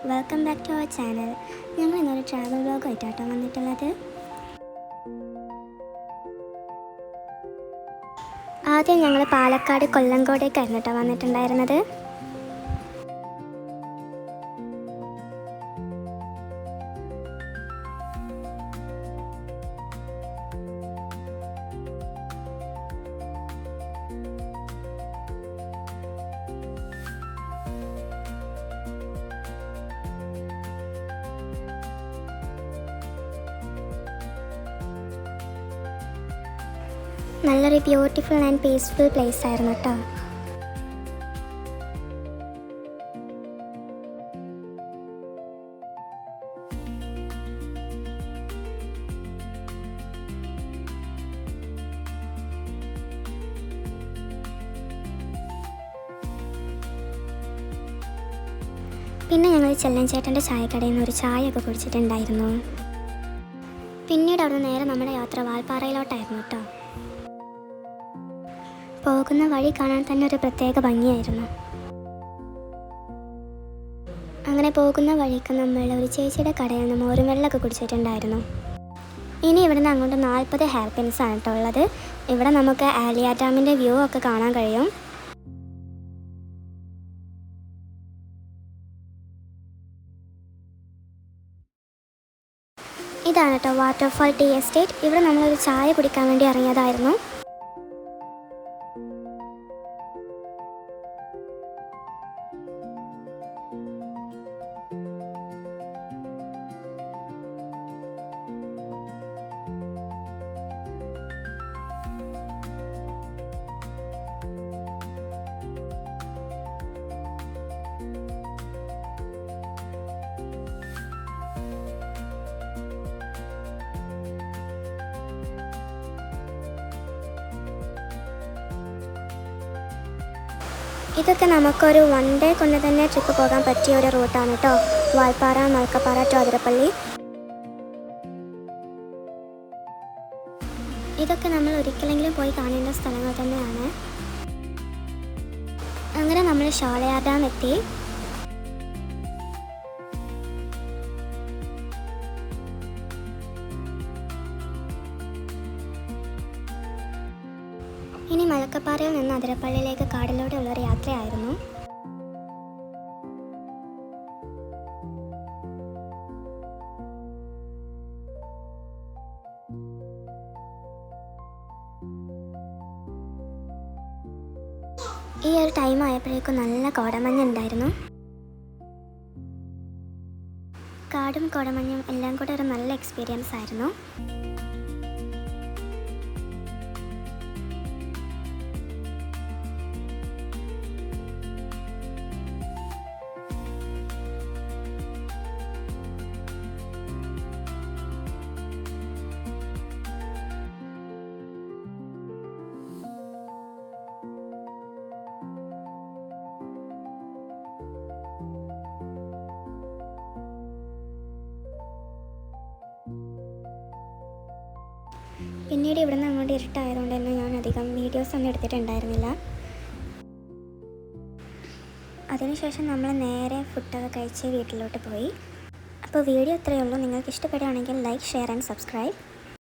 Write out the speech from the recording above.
Welcome back to our channel. ഞങ്ങൾ ഇന്നൊരു travel വ്ലോഗായിട്ടാട്ടോ വന്നിട്ടുള്ളത്. ആദ്യം ഞങ്ങൾ പാലക്കാട് കൊല്ലങ്കോടേക്കായിരുന്നു കേട്ടോ വന്നിട്ടുണ്ടായിരുന്നത്. നല്ലൊരു ബ്യൂട്ടിഫുൾ ആൻഡ് പീസ്ഫുൾ പ്ലേസ് ആയിരുന്നു കേട്ടോ. പിന്നെ ഞങ്ങൾ ചെല്ലഞ്ചേട്ടൻ്റെ ചായക്കടയിൽ നിന്ന് ഒരു ചായയൊക്കെ കുടിച്ചിട്ടുണ്ടായിരുന്നു. പിന്നീട് അവിടുന്ന് നേരെ നമ്മുടെ യാത്ര വാൽപ്പാറയിലോട്ടായിരുന്നു കേട്ടോ. പോകുന്ന വഴി കാണാൻ തന്നെ ഒരു പ്രത്യേക ഭംഗിയായിരുന്നു. അങ്ങനെ പോകുന്ന വഴിക്ക് നമ്മൾ ഒരു ചേച്ചിയുടെ കടയിൽ നിന്ന് മോരും വെള്ളമൊക്കെ കുടിച്ചിട്ടുണ്ടായിരുന്നു. ഇനി ഇവിടുന്ന് അങ്ങോട്ട് 40 ഹെയർ പിൻസ് ആണ് കേട്ടോ ഉള്ളത്. ഇവിടെ നമുക്ക് ആലിയ ഡാമിൻ്റെ വ്യൂ ഒക്കെ കാണാൻ കഴിയും. ഇതാണ് കേട്ടോ വാട്ടർഫാൾ ടീ എസ്റ്റേറ്റ്. ഇവിടെ നമ്മളൊരു ചായ കുടിക്കാൻ വേണ്ടി ഇറങ്ങിയതായിരുന്നു. ഇതൊക്കെ നമുക്കൊരു 1 ഡേ കൊണ്ട് തന്നെ ട്രിപ്പ് പോകാൻ പറ്റിയ ഒരു റൂട്ടാണ് കേട്ടോ. വാൽപ്പാറ, മലക്കപ്പാറ ടു അതിരപ്പള്ളി. ഇതൊക്കെ നമ്മൾ ഒരിക്കലെങ്കിലും പോയി കാണേണ്ട സ്ഥലങ്ങൾ തന്നെയാണ്. അങ്ങനെ നമ്മൾ ഷോളയാർ ഡാം എത്തി. ഇനി മലക്കപ്പാറയിൽ നിന്ന് അതിരപ്പള്ളിയിലേക്ക് കാടിലൂടെ ഉള്ളൊരു യാത്രയായിരുന്നു. ഈ ഒരു ടൈം ആയപ്പോഴേക്കും നല്ല കോടമഞ്ഞുണ്ടായിരുന്നു. കാടും കോടമഞ്ഞും എല്ലാം കൂടെ ഒരു നല്ല എക്സ്പീരിയൻസ് ആയിരുന്നു. പിന്നീട് ഇവിടെ നിന്ന് അങ്ങോട്ട് ഇരുട്ടായതുകൊണ്ട് തന്നെ ഞാൻ അധികം വീഡിയോസ് ഒന്നും എടുത്തിട്ടുണ്ടായിരുന്നില്ല. അതിനുശേഷം നമ്മൾ നേരെ ഫുഡൊക്കെ കഴിച്ച് വീട്ടിലോട്ട് പോയി. അപ്പോൾ വീഡിയോ ഇത്രയേ ഉള്ളൂ. നിങ്ങൾക്ക് ഇഷ്ടപ്പെടുകയാണെങ്കിൽ ലൈക്ക്, ഷെയർ ആൻഡ് സബ്സ്ക്രൈബ്.